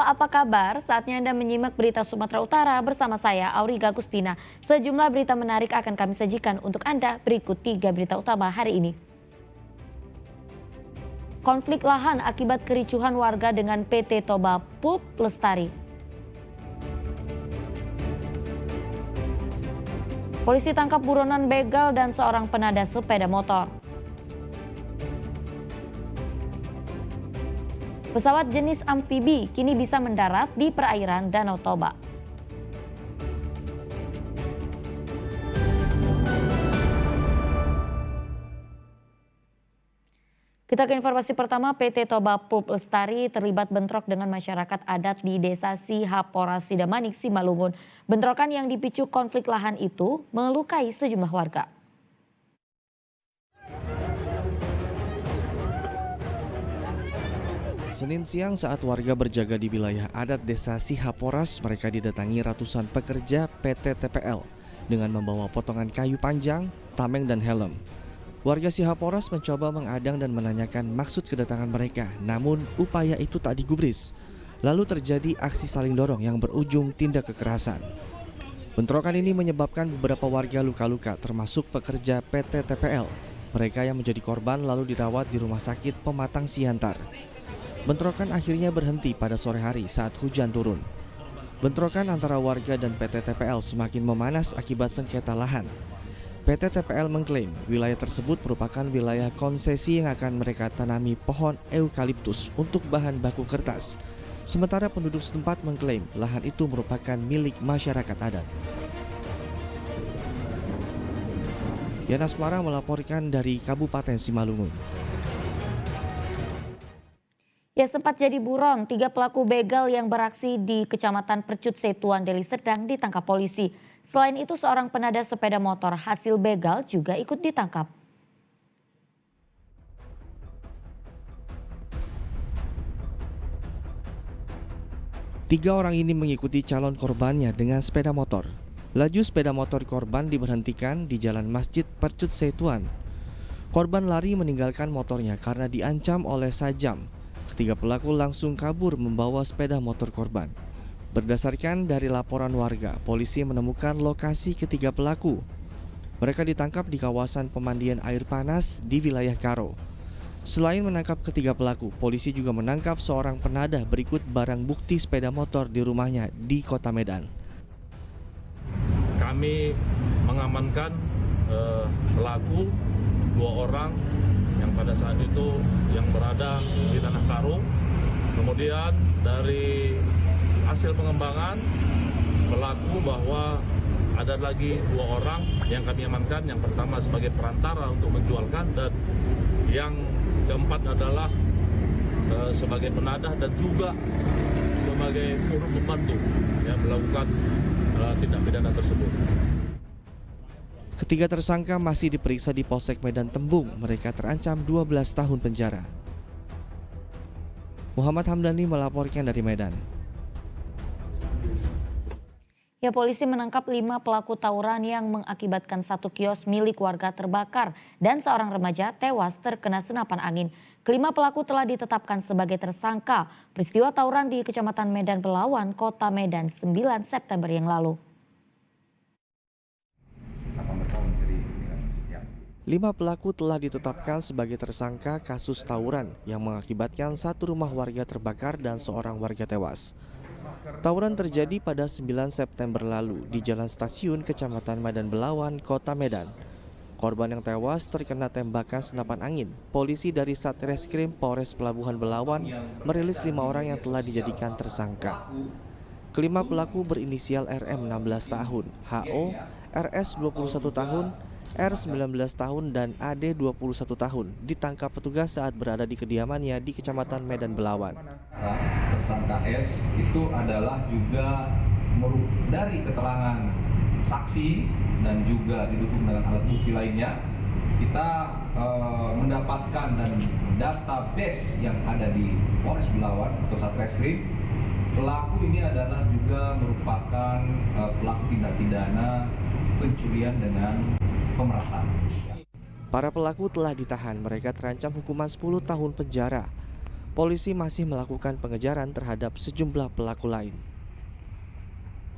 apa kabar? Saatnya Anda menyimak berita Sumatera Utara bersama saya, Auriga Gustina. Sejumlah berita menarik akan kami sajikan untuk Anda. Berikut 3 berita utama hari ini. Konflik lahan akibat kericuhan warga dengan PT Toba Pulp Lestari. Polisi tangkap buronan begal dan seorang penada sepeda motor. Pesawat jenis amfibi kini bisa mendarat di perairan Danau Toba. Kita ke informasi pertama, PT Toba Pulp Lestari terlibat bentrok dengan masyarakat adat di Desa Sihaporas Sidamanik, Simalungun. Bentrokan yang dipicu konflik lahan itu melukai sejumlah warga. Senin siang saat warga berjaga di wilayah adat Desa Sihaporas, mereka didatangi ratusan pekerja PT TPL dengan membawa potongan kayu panjang, tameng dan helm. Warga Sihaporas mencoba mengadang dan menanyakan maksud kedatangan mereka, namun upaya itu tak digubris. Lalu terjadi aksi saling dorong yang berujung tindak kekerasan. Bentrokan ini menyebabkan beberapa warga luka-luka termasuk pekerja PT TPL. Mereka yang menjadi korban lalu dirawat di Rumah Sakit Pematang Siantar. Bentrokan akhirnya berhenti pada sore hari saat hujan turun. Bentrokan antara warga dan PT TPL semakin memanas akibat sengketa lahan. PT TPL mengklaim wilayah tersebut merupakan wilayah konsesi yang akan mereka tanami pohon eukaliptus untuk bahan baku kertas. Sementara penduduk setempat mengklaim lahan itu merupakan milik masyarakat adat. Yana Asmara melaporkan dari Kabupaten Simalungun. Ya, sempat jadi buron, 3 pelaku begal yang beraksi di Kecamatan Percut Setuan, Deli Serdang ditangkap polisi. Selain itu seorang penada sepeda motor hasil begal juga ikut ditangkap. Tiga orang ini mengikuti calon korbannya dengan sepeda motor. Laju sepeda motor korban diberhentikan di Jalan Masjid Percut Setuan. Korban lari meninggalkan motornya karena diancam oleh sajam. Ketiga pelaku langsung kabur membawa sepeda motor korban. Berdasarkan dari laporan warga, polisi menemukan lokasi ketiga pelaku. Mereka ditangkap di kawasan pemandian air panas di wilayah Karo. Selain menangkap ketiga pelaku, polisi juga menangkap seorang penada berikut barang bukti sepeda motor di rumahnya di Kota Medan. Kami mengamankan pelaku 2 orang yang pada saat itu yang berada di Tanah Karo. Kemudian dari hasil pengembangan pelaku bahwa ada lagi 2 orang yang kami amankan. Yang pertama sebagai perantara untuk menjualkan dan yang keempat adalah sebagai penadah dan juga sebagai turut membantu yang melakukan tindak pidana tersebut. Ketiga tersangka masih diperiksa di Polsek Medan Tembung. Mereka terancam 12 tahun penjara. Muhammad Hamdani melaporkan dari Medan. Ya, polisi menangkap 5 pelaku tawuran yang mengakibatkan 1 kios milik warga terbakar dan seorang remaja tewas terkena senapan angin. Kelima pelaku telah ditetapkan sebagai tersangka. Peristiwa tawuran di Kecamatan Medan Belawan, Kota Medan 9 September yang lalu. 5 pelaku telah ditetapkan sebagai tersangka kasus tawuran yang mengakibatkan 1 rumah warga terbakar dan seorang warga tewas. Tawuran terjadi pada 9 September lalu di Jalan Stasiun Kecamatan Medan Belawan, Kota Medan. Korban yang tewas terkena tembakan senapan angin. Polisi dari Satreskrim Polres Pelabuhan Belawan merilis 5 orang yang telah dijadikan tersangka. Kelima pelaku berinisial RM 16 tahun, HO, RS 21 tahun, R 19 tahun dan AD 21 tahun ditangkap petugas saat berada di kediamannya di Kecamatan Medan Belawan. Tersangka S itu adalah juga dari keterangan saksi dan juga didukung dengan alat bukti lainnya, kita mendapatkan dan database yang ada di Polres Belawan atau Satreskrim. Pelaku ini adalah juga merupakan pelaku tindak pidana pencurian dengan pemerasan. Para pelaku telah ditahan, mereka terancam hukuman 10 tahun penjara. polisi masih melakukan pengejaran terhadap sejumlah pelaku lain.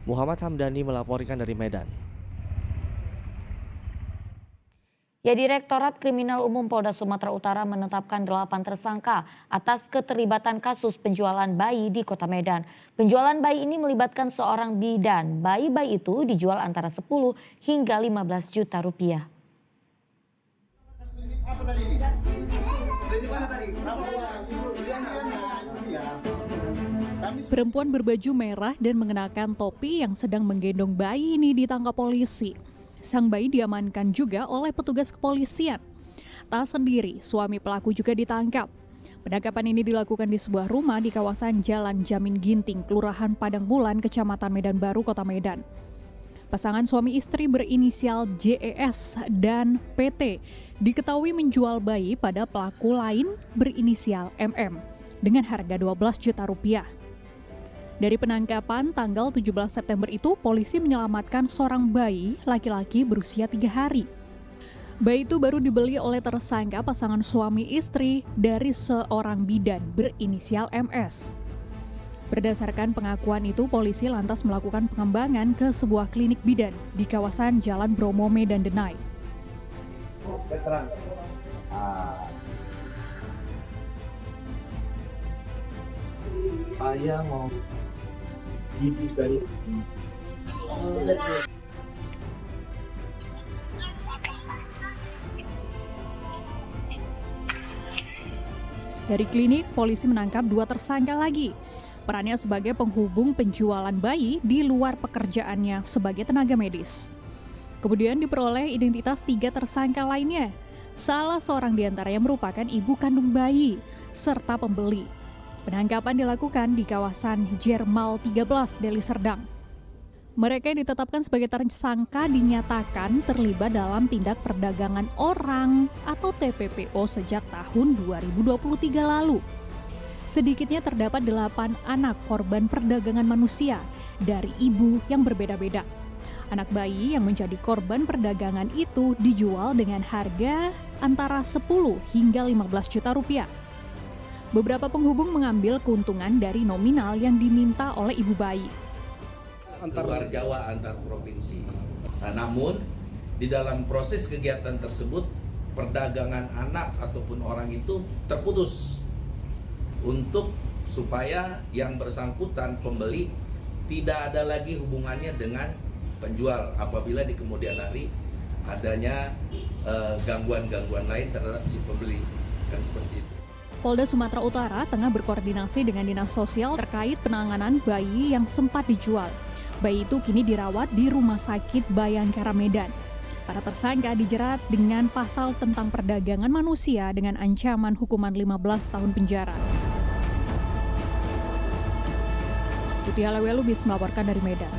Muhammad Hamdani melaporkan dari Medan. Ya, Direktorat Kriminal Umum Polda Sumatera Utara menetapkan 8 tersangka atas keterlibatan kasus penjualan bayi di Kota Medan. Penjualan bayi ini melibatkan seorang bidan. Bayi-bayi itu dijual antara 10 hingga 15 juta rupiah. Perempuan berbaju merah dan mengenakan topi yang sedang menggendong bayi ini ditangkap polisi. Sang bayi diamankan juga oleh petugas kepolisian. Tak sendiri, suami pelaku juga ditangkap. Penangkapan ini dilakukan di sebuah rumah di kawasan Jalan Jamin Ginting, Kelurahan Padang Bulan, Kecamatan Medan Baru, Kota Medan. Pasangan suami istri berinisial JES dan PT diketahui menjual bayi pada pelaku lain berinisial MM dengan harga 12 juta rupiah. Dari penangkapan tanggal 17 September itu, polisi menyelamatkan seorang bayi laki-laki berusia 3 hari. Bayi itu baru dibeli oleh tersangka pasangan suami istri dari seorang bidan berinisial MS. Berdasarkan pengakuan itu, polisi lantas melakukan pengembangan ke sebuah klinik bidan di kawasan Jalan Bromo, Medan Denai. Saya mau ibu dari Dari klinik, polisi menangkap 2 tersangka lagi. Perannya sebagai penghubung penjualan bayi di luar pekerjaannya sebagai tenaga medis. Kemudian diperoleh identitas 3 tersangka lainnya. Salah seorang diantaranya merupakan ibu kandung bayi serta pembeli. Penangkapan dilakukan di kawasan Jermal 13, Deli Serdang. Mereka yang ditetapkan sebagai tersangka dinyatakan terlibat dalam tindak perdagangan orang atau TPPO sejak tahun 2023 lalu. Sedikitnya terdapat 8 anak korban perdagangan manusia dari ibu yang berbeda-beda. Anak bayi yang menjadi korban perdagangan itu dijual dengan harga antara 10 hingga 15 juta rupiah. Beberapa penghubung mengambil keuntungan dari nominal yang diminta oleh ibu bayi. Luar Jawa antar provinsi. Nah, namun di dalam proses kegiatan tersebut perdagangan anak ataupun orang itu terputus untuk supaya yang bersangkutan pembeli tidak ada lagi hubungannya dengan penjual apabila di kemudian hari adanya gangguan-gangguan lain terhadap si pembeli, kan seperti itu. Polda Sumatera Utara tengah berkoordinasi dengan Dinas Sosial terkait penanganan bayi yang sempat dijual. Bayi itu kini dirawat di Rumah Sakit Bayangkara Medan. Para tersangka dijerat dengan pasal tentang perdagangan manusia dengan ancaman hukuman 15 tahun penjara. Tuti Alawelubis melaporkan dari Medan.